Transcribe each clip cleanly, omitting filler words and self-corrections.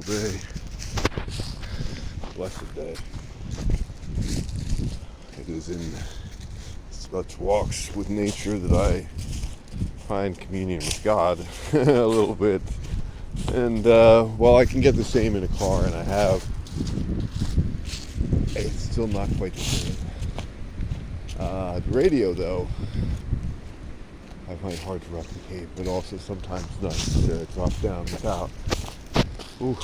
beautiful day, blessed day. It is in such walks with nature that I find communion with God a little bit. And while I can get the same in a car, and I have, it's still not quite the same. The radio, though, I find hard to replicate, but also sometimes nice to drop down without. Ooh,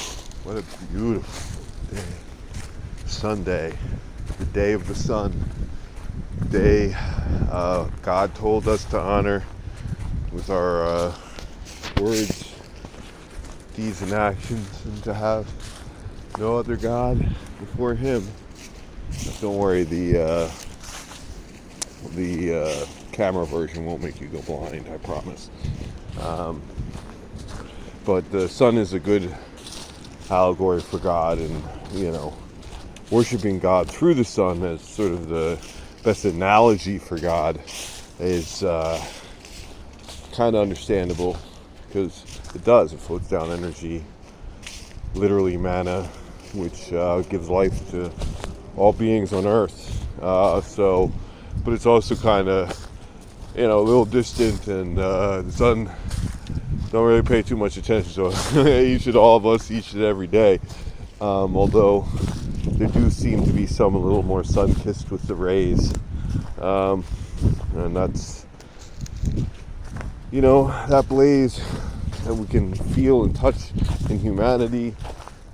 what a beautiful day. Sunday, the day of the sun. The day God told us to honor with our words, deeds, and actions, and to have no other God before Him. But don't worry, the camera version won't make you go blind, I promise. But the sun is a good allegory for God, and worshiping God through the sun as sort of the best analogy for God is kind of understandable, because it floats down energy, literally manna, which gives life to all beings on earth. But it's also kind of a little distant, and the sun don't really pay too much attention to all of us each and every day. Although there do seem to be some a little more sun-kissed with the rays, and that's that blaze that we can feel and touch in humanity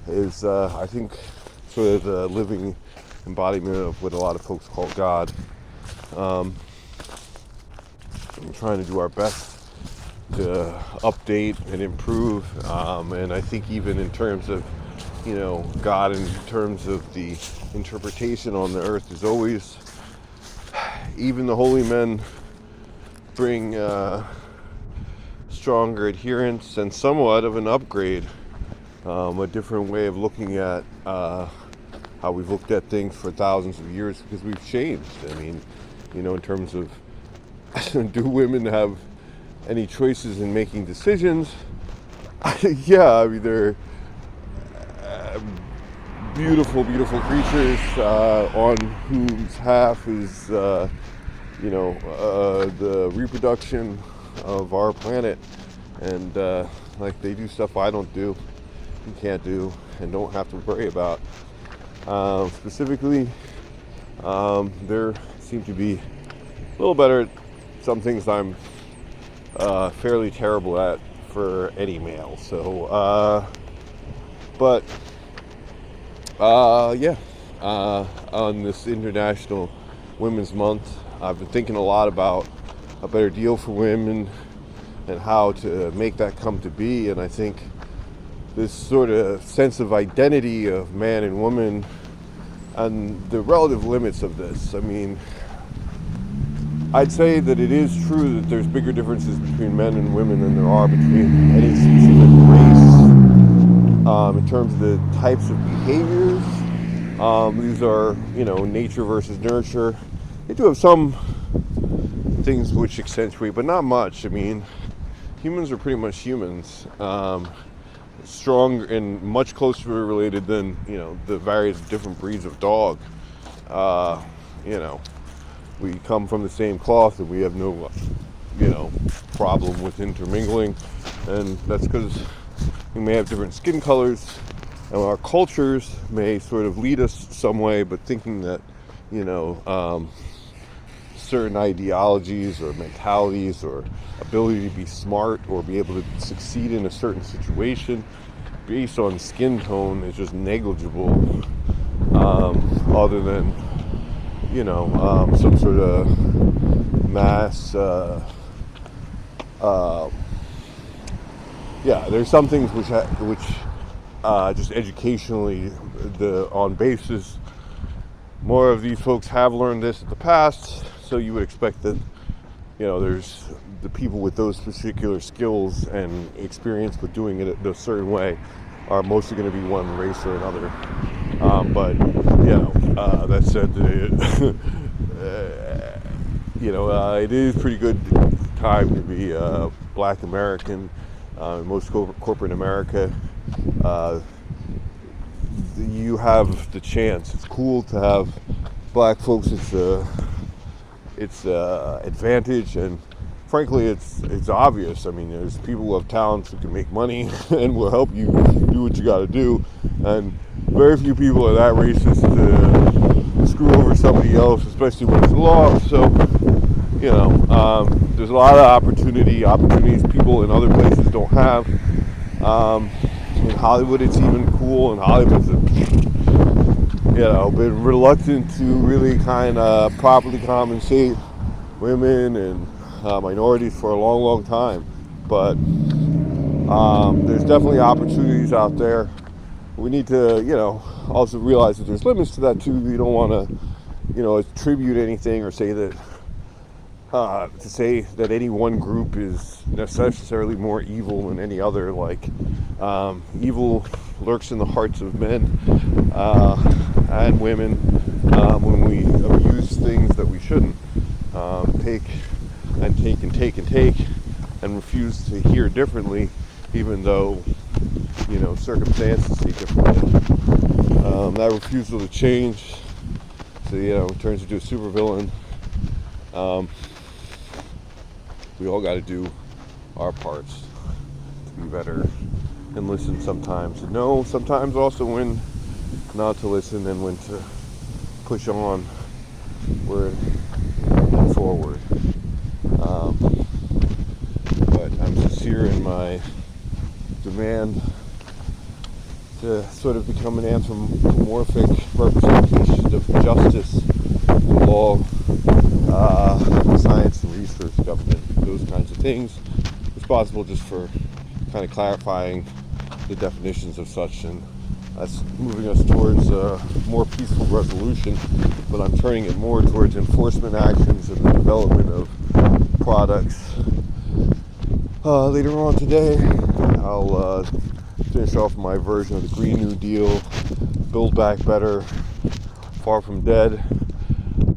is I think sort of the living embodiment of what a lot of folks call God. We're trying to do our best to update and improve, and I think even in terms of God, in terms of the interpretation on the earth, is always, even the holy men bring stronger adherence and somewhat of an upgrade, a different way of looking at how we've looked at things for thousands of years, because we've changed. I mean, in terms of do women have any choices in making decisions? Yeah, I mean, they're beautiful, beautiful creatures on whose half is, the reproduction of our planet. And they do stuff I don't do, and can't do, and don't have to worry about. Specifically, there seem to be a little better at some things I'm fairly terrible at for any male. So, on this International Women's Month, I've been thinking a lot about a better deal for women and how to make that come to be. And I think this sort of sense of identity of man and woman and the relative limits of this. I mean, I'd say that it is true that there's bigger differences between men and women than there are between any specific race. In terms of the types of behaviors, these are, nature versus nurture. They do have some things which accentuate, but not much. I mean, humans are pretty much humans. Strong and much closer related than, the various different breeds of dog. We come from the same cloth, and we have no, problem with intermingling. And that's because we may have different skin colors, and our cultures may sort of lead us some way, but thinking that, certain ideologies or mentalities or ability to be smart or be able to succeed in a certain situation based on skin tone is just negligible, other than some sort of mass there's some things which just educationally, on basis, more of these folks have learned this in the past, so you would expect that there's the people with those particular skills and experience with doing it a certain way are mostly going to be one race or another. That said, it is pretty good time to be Black American. Most corporate America, you have the chance. It's cool to have black folks. It's advantage, and frankly, it's obvious. I mean, there's people who have talents who can make money and will help you do what you got to do, and very few people are that racist to screw over somebody else, especially when it's law. So, there's a lot of opportunities people in other places don't have. In Hollywood, it's even cool, and Hollywood's been reluctant to really kind of properly compensate women and minorities for a long, long time. But there's definitely opportunities out there. We need to, also realize that there's limits to that too. You don't want to, attribute anything or say that any one group is necessarily more evil than any other. Like, evil lurks in the hearts of men and women when we abuse things that we shouldn't. Take and refuse to hear differently, even though circumstances say differently. That refusal to change, so turns into a supervillain. We all got to do our parts to be better and listen sometimes. And know sometimes also when not to listen and when to push on and forward. But I'm sincere in my demand to sort of become an anthropomorphic representation of justice, law, science and research, government, those kinds of things, responsible just for kind of clarifying the definitions of such, and that's moving us towards a more peaceful resolution, but I'm turning it more towards enforcement actions and the development of products. Later on today, I'll finish off my version of the Green New Deal, Build Back Better, Far From Dead.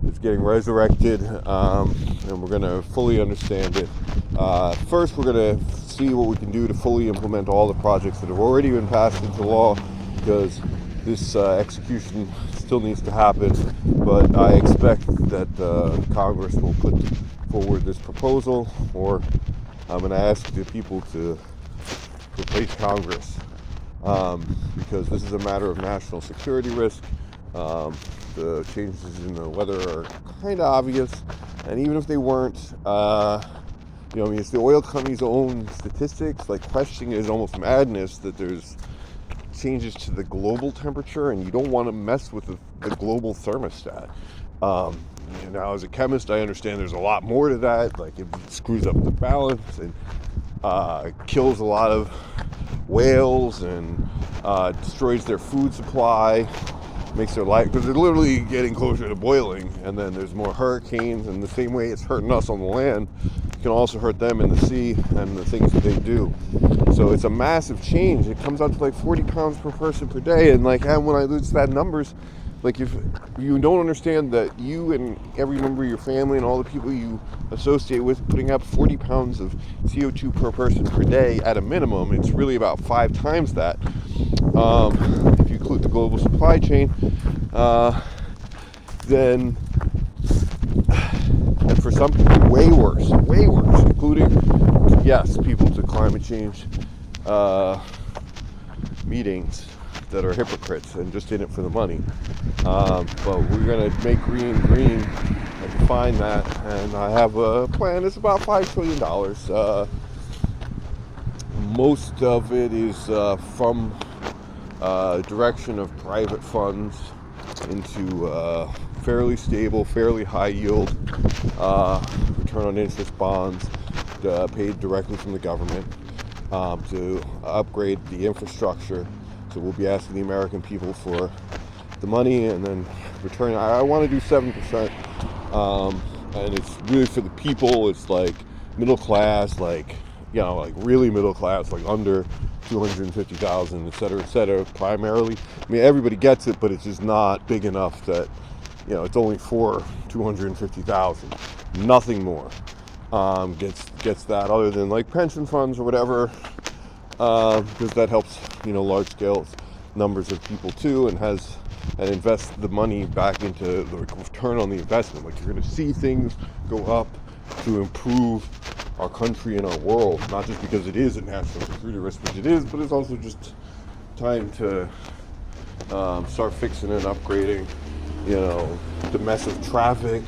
It's getting resurrected, and we're going to fully understand it. First, we're going to see what we can do to fully implement all the projects that have already been passed into law, because this execution still needs to happen. But I expect that Congress will put forward this proposal, or I'm going to ask the people to replace Congress, because this is a matter of national security risk. The changes in the weather are kind of obvious, and even if they weren't, it's the oil company's own statistics. Like, questioning is almost madness that there's changes to the global temperature, and you don't want to mess with the global thermostat. Now, as a chemist, I understand there's a lot more to that. Like, it screws up the balance and kills a lot of whales and destroys their food supply. Makes their life, because they're literally getting closer to boiling, and then there's more hurricanes, and the same way it's hurting us on the land, it can also hurt them in the sea and the things that they do. So it's a massive change. It comes out to like 40 pounds per person per day, and when I lose that numbers, like, if you don't understand that you and every member of your family and all the people you associate with putting up 40 pounds of CO2 per person per day at a minimum, it's really about 5 times that. If you include the global supply chain, then, and for some people, way worse, including, yes, people to climate change meetings that are hypocrites and just in it for the money. But we're going to make green and define that, and I have a plan. It's about $5 trillion. Most of it is from direction of private funds into fairly stable, fairly high yield return on interest bonds paid directly from the government to upgrade the infrastructure. So we'll be asking the American people for the money and then return. I want to do 7%, and it's really for the people. It's like middle class, like really middle class, like under 250,000, et cetera, primarily. I mean, everybody gets it, but it's just not big enough that, it's only for 250,000. Nothing more gets that, other than like pension funds or whatever, because that helps, large scale numbers of people too, and invest the money back into the return on the investment. Like, you're going to see things go up to improve our country and our world, not just because it is a national security risk, which it is, but it's also just time to start fixing and upgrading, the mess of traffic,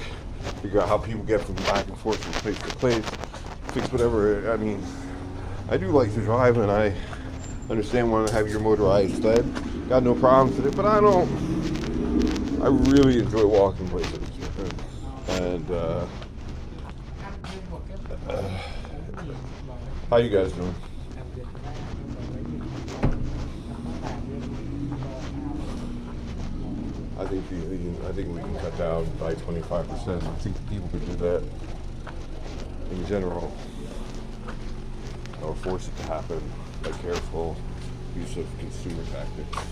figure out how people get from back and forth from place to place, fix whatever. I mean, I do like to drive, and I understand wanting to have your motorized sled. Got no problems with it, but I really enjoy walking places. And how you guys doing? I think we can cut down by 25%. I think people could do that in general, or force it to happen by careful use of consumer tactics.